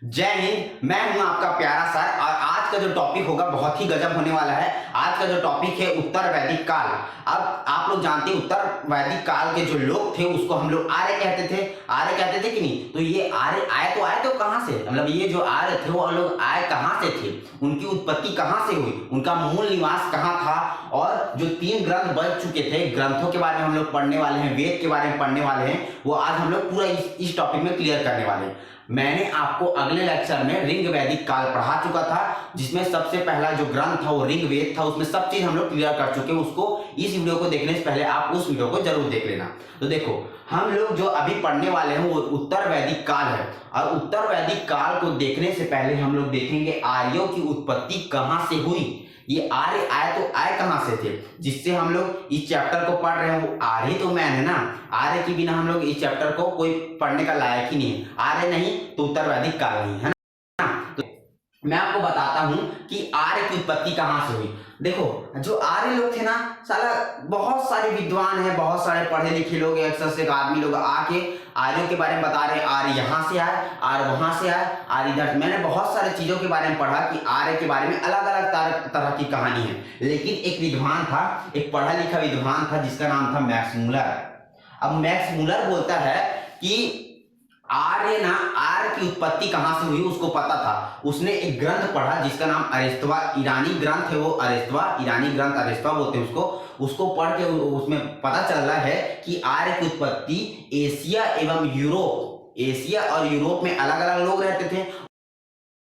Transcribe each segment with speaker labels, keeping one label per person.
Speaker 1: जय हिंद। मैं हूं आपका प्यारा सर और आज का जो टॉपिक होगा बहुत ही गजब होने वाला है। आज का जो टॉपिक है उत्तर वैदिक काल। अब आप लोग जानते हैं उत्तर वैदिक काल के जो लोग थे उसको हम लोग आर्य कहते थे। आर्य कहते थे कि नहीं? तो ये आर्य आए तो कहां से, मतलब ये जो आर्य थे वो लोग आए कहां से थे, उनकी उत्पत्ति कहां से हुई, उनका मूल निवास कहां था। और जो 3 ग्रंथ बच चुके थे, ग्रंथों के बारे में हम लोग पढ़ने वाले हैं, वेद के बारे में पढ़ने वाले हैं, वो आज हम लोग पूरा इस टॉपिक में क्लियर करने वाले हैं। मैंने आपको अगले लेक्चर में ऋग वैदिक काल पढ़ा चुका था, जिसमें सबसे पहला जो ग्रंथ था वो ऋग वेद था। उसमें सब चीज हम लोग क्लियर कर चुके हैं। उसको इस वीडियो को देखने से पहले आप उस वीडियो को जरूर देख लेना। तो देखो, हम लोग जो अभी पढ़ने वाले हैं वो उत्तर वैदिक काल है। और उत्तर वैदिक काल को देखने से पहले हम लोग देखेंगे आर्यों की उत्पत्ति कहां से हुई। ये आर्य आए तो आए कहां से थे, जिससे हम लोग इस चैप्टर को पढ़ रहे हैं वो आर्य तो मैन है ना। आर्य के बिना हम लोग इस चैप्टर को कोई पढ़ने का लायक ही नहीं है। आर्य नहीं तो उत्तर वैदिक काल नहीं है ना। तो मैं आपको बताता हूं कि आर्य की उत्पत्ति कहां से हुई। देखो, जो आर्य लोग थे ना, साला बहुत सारे विद्वान हैं, बहुत सारे पढ़े लिखे लोग, 100 आदमी लोग आके आर्यों के बारे में बता रहे हैं। आर्य यहाँ से आए, आर्य वहां से आए, आर्य इधर। मैंने बहुत सारे चीजों के बारे में पढ़ा कि आर्य के बारे में अलग अलग तरह की कहानी है। लेकिन एक विद्वान था, एक पढ़ा लिखा विद्वान था जिसका नाम था मैक्स मूलर। अब मैक्स मूलर बोलता है कि आर्य की उत्पत्ति कहां से हुई उसको पता था। उसने एक ग्रंथ पढ़ा जिसका नाम अरिस्तवा, ईरानी ग्रंथ है वो, अरिस्तवा, ईरानी ग्रंथ अरिस्तवा बोलते हैं उसको पढ़ के उसमें पता चल रहा है कि आर्य की उत्पत्ति एशिया एवं यूरोप, एशिया और यूरोप में अलग अलग लोग रहते थे।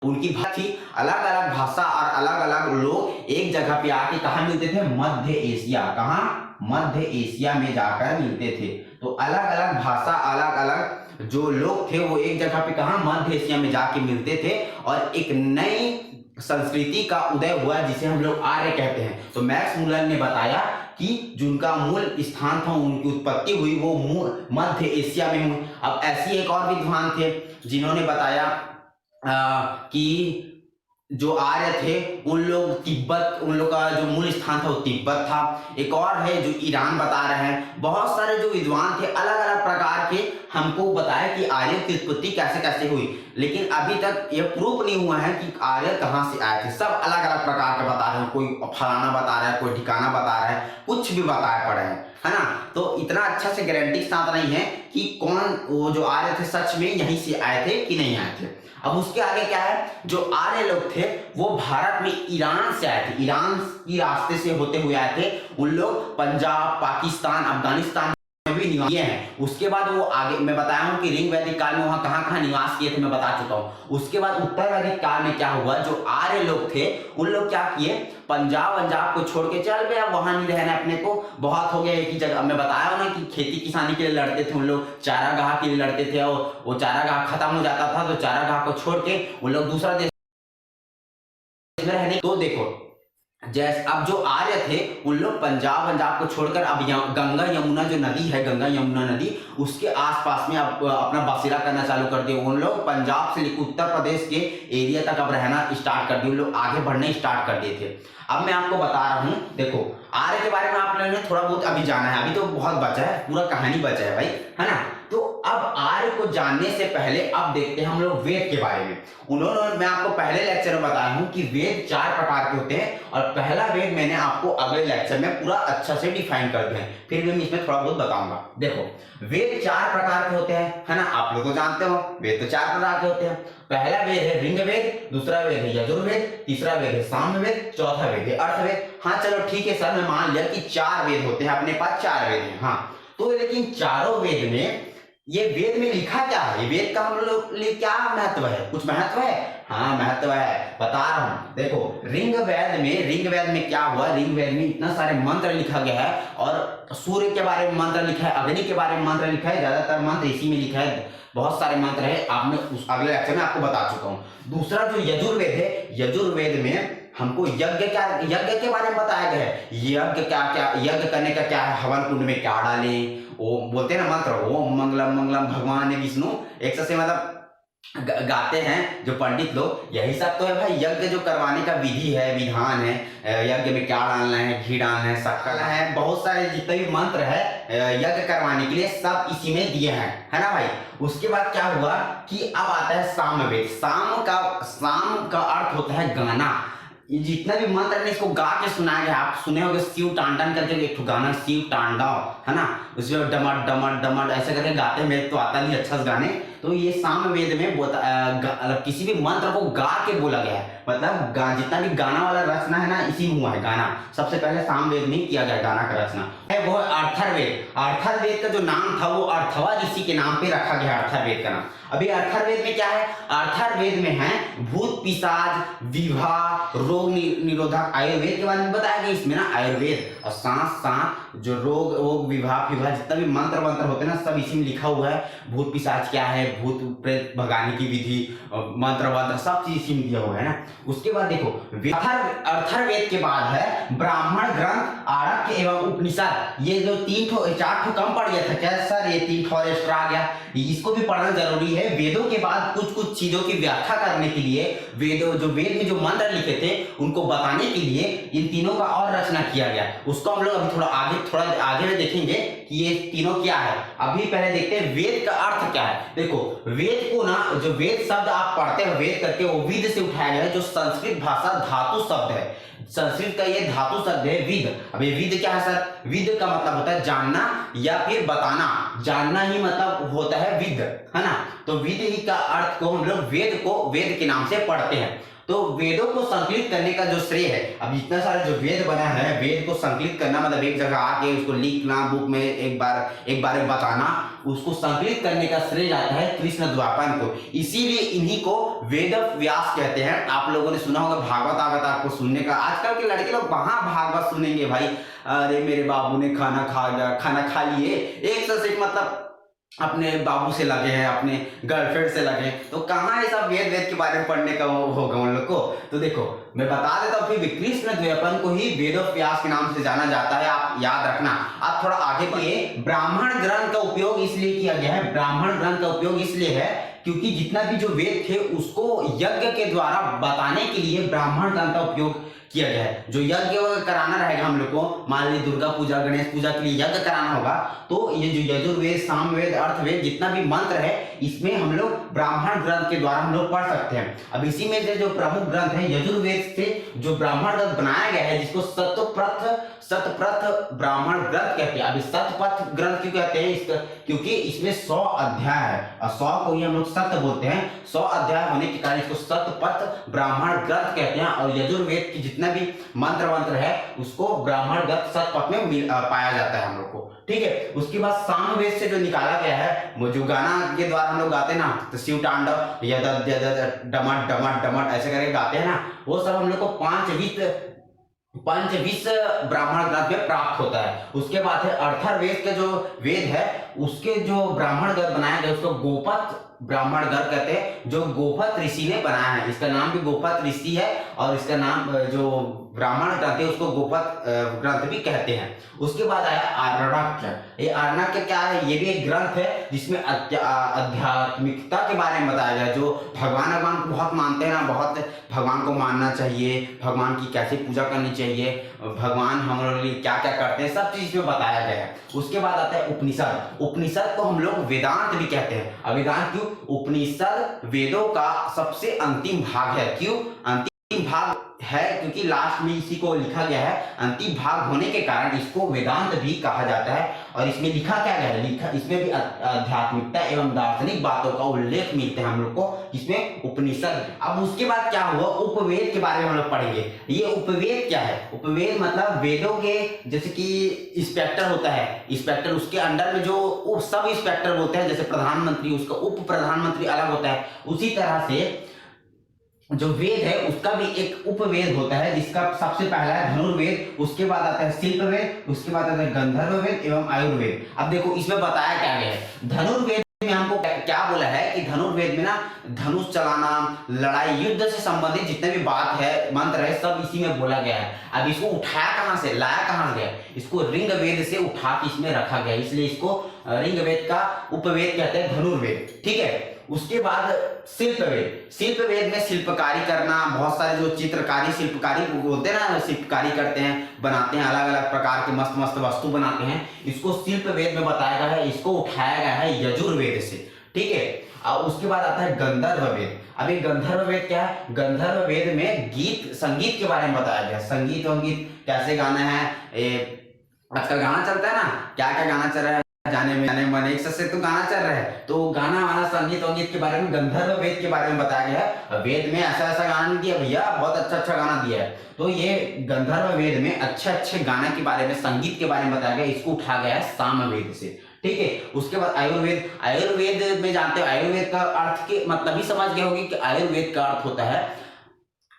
Speaker 1: उनकी भाषा अलग अलग भाषा और अलग अलग लोग एक जगह पे आके कहा मिलते थे, मध्य एशिया। कहा? मध्य एशिया में जाकर मिलते थे। तो अलग अलग भाषा, अलग अलग जो लोग थे वो एक जगह पे कहा, मध्य एशिया में जाके मिलते थे और एक नई संस्कृति का उदय हुआ जिसे हम लोग आर्य कहते हैं। तो मैक्स मूलर ने बताया कि जिनका मूल स्थान था, उनकी उत्पत्ति हुई वो मध्य एशिया में हुई। अब ऐसी एक और विद्वान थे जिन्होंने बताया कि जो आर्य थे उन लोग तिब्बत, उन लोग का जो मूल स्थान था वो तिब्बत था। एक और है जो ईरान बता रहे हैं। बहुत सारे जो विद्वान थे अलग अलग प्रकार के हमको बताया कि आर्य की उत्पत्ति कैसे कैसे हुई। लेकिन अभी तक ये प्रूफ नहीं हुआ है कि आर्य कहां से आए थे। सब अलग अलग प्रकार के बता रहे हैं, कोई फलाना बता रहा है, कोई ठिकाना बता रहा है, कुछ भी बताए पड़े हैं, है ना। तो इतना अच्छा से गारंटी के साथ नहीं है कि कौन वो जो आर्य थे सच में यहीं से आए थे कि नहीं आए थे। अब उसके आगे क्या है, जो आर्य लोग थे वो भारत में ईरान से आए थे, ईरान की रास्ते से होते हुए आए थे। उन लोग पंजाब, पाकिस्तान, अफगानिस्तान में भी निवास किए हैं। उसके बाद वो आगे मैं बताया हूं कि ऋग वैदिक काल में वहां कहां कहां निवास किए थे, मैं बता चुका हूं। उसके बाद उत्तर वैदिक काल में क्या हुआ, जो आर्य लोग थे उन लोग क्या किए, पंजाब को छोड़ के चल गए। वहां नहीं रहना अपने को, बहुत हो गया एक ही जगह। मैं बताया ना कि खेती किसानी के लिए लड़ते थे उन लोग, चारागाह के लिए लड़ते थे और वो चारागाह खत्म हो जाता था तो चारागाह को छोड़ के उन लोग दूसरा देश में रहने। तो देखो, जैसे अब जो आर्य थे उन लोग पंजाब को छोड़कर अब गंगा यमुना जो नदी है, गंगा यमुना नदी, उसके आसपास में अब अपना बसेरा करना चालू कर दिए। उन लोग पंजाब से लेकर उत्तर प्रदेश के एरिया तक अब रहना स्टार्ट कर दिए। उन लोग आगे बढ़ने स्टार्ट कर दिए थे। अब मैं आपको बता रहा हूं, देखो आर्य के बारे में आप लोगों ने थोड़ा बहुत अभी जाना है, अभी तो बहुत बचा है, पूरा कहानी बचा है भाई, है ना। तो अब आर्य को जानने से पहले अब देखते हैं हम लोग वेद के बारे में। मैं आपको पहले लेक्चर में बताया हूं कि वेद 4 प्रकार के होते हैं और पहला वेद मैंने आपको अगले लेक्चर में पूरा अच्छा से डिफाइन कर दिया है, फिर भी मैं इसमें थोड़ा बहुत बताऊंगा। देखो, वेद 4 प्रकार के होते हैं, है ना। आप लोग तो जानते हो वेद तो 4 प्रकार के होते हैं। पहला वेद है ऋग वेद, दूसरा वेद है यजुर्वेद, तीसरा वेद है सामवेद, चौथा वेद है अर्थवेद। हाँ चलो ठीक है सर, मैं मान लिया कि 4 वेद होते हैं, अपने पास 4 वेद हैं। हाँ, तो लेकिन चारों वेद में ये वेद में लिखा क्या है, ये वेद का हम लोग लिए क्या महत्व है, कुछ महत्व है? हाँ महत्व है, बता रहा हूं। देखो, ऋग वेद में क्या हुआ, ऋग वेद में इतना सारे मंत्र लिखा गया है और सूर्य के बारे में मंत्र लिखा है, अग्नि के बारे में मंत्र लिखा है, ज्यादातर मंत्र इसी में लिखा है, बहुत सारे मंत्र है। आपने उस अगले लेक्चर में आपको बता चुका हूं। दूसरा जो यजुर्वेद है, यजुर्वेद में हमको यज्ञ के बारे में बताया गया है। यज्ञ क्या यज्ञ करने का क्या है, हवन कुंड में क्या डालें, वो बोलते हैं ना मंत्र, ओम मंगलम मंगलम भगवान विष्णु, एक से मतलब गाते हैं जो पंडित लोग, यही सब तो है भाई। यज्ञ जो करवाने का विधि है, विधान है, यज्ञ में क्या डालना है, घी डालना है, शक्कर है, बहुत सारे जितने भी मंत्र है यज्ञ करवाने के लिए सब इसी में दिए हैं, है ना भाई। उसके बाद क्या हुआ कि अब आता है सामवेद। साम का अर्थ होता है गाना। ये जितना भी मंत्र है इसको गा के सुनाया गया। आप सुने होंगे शिव तांडन करके एक ठो गाना, शिव तांडव, है ना, उसमें डमट डमट डमट ऐसे करके गाते हैं। मेरे तो आता नहीं अच्छा से गाने। तो ये सामवेद में किसी भी मंत्र को गा के बोला गया है। मतलब जितना भी गाना वाला रचना है ना, इसी में हुआ है गाना। सबसे पहले सामवेद में किया गया गाना का रचना है, वो है अर्थर्वेद। अर्थर्वेद का जो नाम था वो अर्थवा ऋषि के नाम पे रखा गया अर्थर्वेद का नाम। अभी अर्थर्वेद में क्या है, अर्थर्वेद में है भूत पिशाच विवाह रोग निरोधक। आयुर्वेद के बारे में बताया गया इसमें ना, आयुर्वेद और सांस जो रोग विवाह जितना भी मंत्र होते हैं ना, सब इसी में लिखा हुआ है। भूत पिशाच क्या है, भूत प्रेत भगाने की विधि, मंत्र सब चीज इसी में दिया हुआ है ना। उसके बाद देखो अर्थर्वेद के बाद है ब्राह्मण ग्रंथ, आरण्यक एवं उपनिषद। ये जो 4 ठो कम पड़ गया था क्या सर, ये 3 ठो एक्स्ट्रा आ गया, इसको भी पढ़ना जरूरी है। वेदों के बाद कुछ चीजों की व्याख्या करने के लिए वेद में जो मंत्र लिखे थे उनको बताने के लिए इन तीनों का और रचना किया गया। उसको हम लोग अभी थोड़ा आगे में देखेंगे कि ये तीनों क्या है। अभी पहले देखते हैं वेद का अर्थ क्या है। देखो वेद को ना, जो वेद शब्द आप पढ़ते हो वेद करके, वो विद से उठाया गया है, जो संस्कृत भाषा धातु शब्द है। संस्कृत का ये धातु शब्द है विद। अब ये विद क्या है सर, विद का मतलब होता है जानना या फिर बताना। जानना ही मतलब होता है विद, है ना। तो विद ही का अर्थ को हम लोग वेद के नाम से पढ़ते हैं। तो वेदों को संकलित करने का जो श्रेय है, अब इतना सारा जो वेद बना है, वेद को संकलित करना मतलब एक जगह आके उसको लिखना, बुक में एक बार बताना, उसको संकलित करने का श्रेय जाता है कृष्ण द्वापर को। इसीलिए इन्हीं को वेद व्यास कहते हैं। आप लोगों ने सुना होगा भागवत आगत आपको सुनने का। आजकल के लड़के लोग कहाँ भागवत सुनेंगे भाई। अरे मेरे बाबू ने खाना खा लिए, एक से एक मतलब अपने बाबू से लगे हैं, अपने गर्लफ्रेंड से लगे, तो कहाँ ये सब वेद के बारे में पढ़ने का होगा उन लोग को। तो देखो मैं बता देता हूँ, फिर कृष्ण द्वैपायन को ही वेद व्यास के नाम से जाना जाता है, आप याद रखना। आप थोड़ा आगे बढ़िए। ब्राह्मण ग्रंथ का उपयोग इसलिए किया गया है, ब्राह्मण ग्रंथ का उपयोग इसलिए है क्योंकि जितना भी जो वेद थे उसको यज्ञ के द्वारा बताने के लिए ब्राह्मण ग्रंथ का उपयोग किया गया है। जो यज्ञ कराना रहेगा हम लोग को, मान ली दुर्गा पूजा गणेश पूजा के लिए यज्ञ कराना होगा, तो ये जो यजुर्वेद सामवेद अर्थवेद जितना भी मंत्र है इसमें हम लोग ब्राह्मण ग्रंथ के द्वारा हम लोग पढ़ सकते हैं। अब इसी में से जो प्रमुख ग्रंथ है यजुर्वेद से जो ब्राह्मण ग्रंथ बनाया गया है, जिसको शतपथ ब्राह्मण ग्रंथ कहते हैं। अभी शतपथ ग्रंथ क्यों कहते हैं, क्योंकि इसमें 100 अध्याय है और 100 को ही हम लोग शत बोलते हैं। 100 अध्याय होने के कारण इसको शतपथ ब्राह्मण ग्रंथ कहते हैं। और यजुर्वेद की जितना भी मंत्र है उसको ब्राह्मण ग्रंथ शतपथ में पाया जाता है हम लोग को, ठीक है। उसके बाद सामवेद से जो निकाला गया है, वो जो गाना के द्वारा हम लोग गाते हैं ना, तो शिव तांडव डमट डमट डमट ऐसे करके गाते हैं ना, वो सब हम लोग को पंचविश ब्राह्मण ग्रंथ में प्राप्त होता है। उसके बाद है अर्थर्वेद के जो वेद है उसके जो ब्राह्मण ग्रंथ बनाया गया उसको गोपथ ब्राह्मण ग्रंथ कहते हैं, जो गोपथ ऋषि ने बनाया है। इसका नाम भी गोपथ ऋषि है और इसका नाम जो ब्राह्मण ग्रंथ है उसको गोपथ ग्रंथ भी कहते हैं। उसके बाद आया आरण्यक। ये आरण्यक क्या है, ये भी एक ग्रंथ है जिसमें आध्यात्मिकता के बारे में बताया गया। जो भगवान को बहुत मानते हैं ना, बहुत भगवान को मानना चाहिए, भगवान की कैसे पूजा करनी चाहिए, भगवान हमारे लिए क्या क्या करते हैं, सब चीज में बताया गया है। उसके बाद आता है उपनिषद। उपनिषद को हम लोग वेदांत भी कहते हैं। अब वेदांत क्यों, उपनिषद वेदों का सबसे अंतिम भाग है। क्यों अंतिम भाग है, क्योंकि लास्ट में इसी को लिखा गया है। अंतिम भाग होने के कारण इसको वेदांत भी कहा जाता है। और इसमें लिखा क्या गया है, इसमें भी आध्यात्मिकता एवं दार्शनिक बातों का उल्लेख मिलते हैं हम लोग को, इसमें उपनिषद। अब उसके बाद क्या हुआ, उपवेद के बारे में हम लोग पढ़ेंगे। ये उपवेद क्या है, उपवेद मतलब वेदों के, जैसे कि इंस्पेक्टर होता है, इंस्पेक्टर उसके अंडर में जो सब इंस्पेक्टर होते हैं, जैसे प्रधानमंत्री, उसका उप प्रधानमंत्री अलग होता है। उसी तरह से जो वेद है उसका भी एक उपवेद होता है, जिसका सबसे पहला है धनुर्वेद, उसके बाद आता है शिल्पवेद, उसके बाद आता है गंधर्ववेद एवं आयुर्वेद। अब देखो इसमें बताया क्या गया है। धनुर्वेद में हमको क्या बोला है कि धनुर्वेद में ना धनुष चलाना, लड़ाई युद्ध से संबंधित जितने भी बात है, मंत्र है, सब इसी में बोला गया है। अब इसको उठाया कहाँ से, लाया कहाँ से गया, इसको ऋग्वेद से उठा के इसमें रखा गया, इसलिए इसको ऋग्वेद का उपवेद कहते हैं, धनुर्वेद, ठीक है। उसके बाद शिल्प वेद। शिल्प वेद में शिल्पकारी करना, बहुत सारे जो चित्रकारी शिल्पकारी बोलते हैं ना, शिल्पकारी करते हैं, बनाते हैं, अलग अलग प्रकार के मस्त मस्त वस्तु बनाते हैं, इसको शिल्प वेद में बताया गया है। इसको उठाया गया है यजुर्वेद से, ठीक है। और उसके बाद आता है गंधर्व वेद। अभी गंधर्व वेद क्या है? गंधर्व वेद में गीत संगीत के बारे में बताया गया, संगीत वंगीत कैसे गाना है। आजकल गाना चलता है ना, क्या क्या गाना चल रहा है, जाने में जाने मन एक से तो गाना चल रहा है, तो गाना वाला संगीत वंगीत के बारे में गंधर्व वेद के बारे में बताया गया है। वेद में ऐसा ऐसा गाना नहीं दिया भैया, बहुत अच्छा अच्छा गाना दिया है। तो ये गंधर्व वेद में अच्छे अच्छे गाने के बारे में, संगीत के बारे में बताया गया, इसको उठा गया है सामवेद से, ठीक है। उसके बाद आयुर्वेद। आयुर्वेद में जानते हो आयुर्वेद का अर्थ के मतलब ही समझ गए होंगे कि आयुर्वेद का अर्थ होता है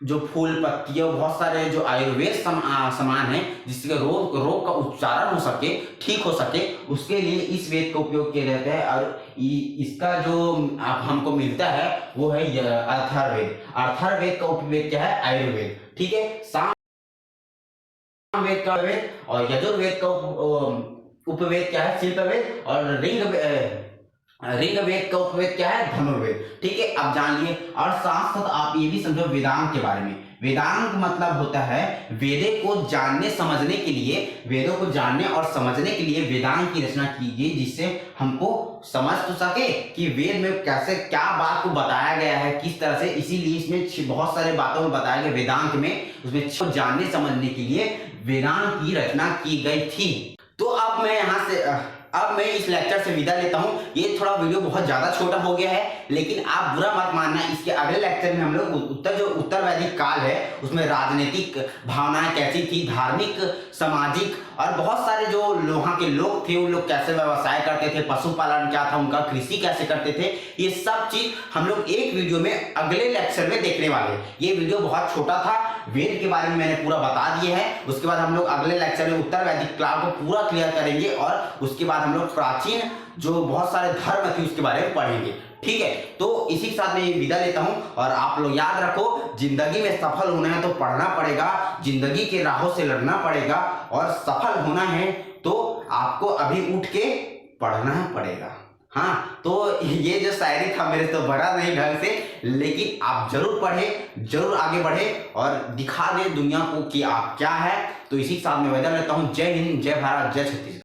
Speaker 1: जो फूल पत्तियों, बहुत सारे जो आयुर्वेद सामान है जिससे रोग का उपचारण हो सके, ठीक हो सके, उसके लिए इस वेद का उपयोग किया जाता है। और इसका जो हमको मिलता है वो है अथर्ववेद। अथर्ववेद का उपवेद क्या है? आयुर्वेद, ठीक है। सामवेद का वेद और यजुर्वेद का उपवेद क्या है? शिल्पवेद। और ऋग्वेद का उपवेद क्या है? धनुर्वेद, ठीक है। अब जान लिए। और साथ साथ आप ये भी समझो वेदांत के बारे में। वेदांत मतलब होता है वेदों को जानने समझने के लिए, वेदों को जानने और समझने के लिए वेदांत की रचना की गई, जिससे हमको समझ तो सके कि वेद में कैसे क्या बात को बताया गया है, किस तरह से। इसीलिए इसमें बहुत सारे बातों में बताया गया वेदांत में, उसमें जानने समझने के लिए वेदांत की रचना की गई थी। तो अब मैं इस लेक्चर से विदा लेता हूं। ये थोड़ा वीडियो बहुत ज्यादा छोटा हो गया है, लेकिन आप बुरा मत मानना। इसके अगले लेक्चर में हम लोग उत्तर वैदिक काल है, उसमें राजनीतिक भावनाएं कैसी थी, धार्मिक, सामाजिक और बहुत सारे जो वहां के लोग थे, उन लोग कैसे व्यवसाय करते थे, पशुपालन क्या था उनका, कृषि कैसे करते थे, ये सब चीज हम लोग एक वीडियो में अगले लेक्चर में देखने वाले हैं। ये वीडियो बहुत छोटा था, वेद के बारे में मैंने पूरा बता दिया है। उसके बाद हम लोग अगले लेक्चर में उत्तर वैदिक काल को पूरा क्लियर करेंगे और उसके बाद हम लोग प्राचीन जो बहुत सारे धर्म थे उसके बारे में पढ़ेंगे, ठीक है। तो इसी के साथ मैं विदा लेता हूं। और आप लोग याद रखो, जिंदगी में सफल होना है तो पढ़ना पड़ेगा, जिंदगी के राहों से लड़ना पड़ेगा, और सफल होना है तो आपको अभी उठ के पढ़ना पड़ेगा। हाँ, तो ये जो शायरी था मेरे तो बड़ा नहीं ढंग से, लेकिन आप जरूर पढ़े, जरूर आगे बढ़े और दिखा दे दुनिया को कि आप क्या है। तो इसी के साथ मैं विदा लेता हूं। जय हिंद, जय भारत, जय छत्तीसगढ़।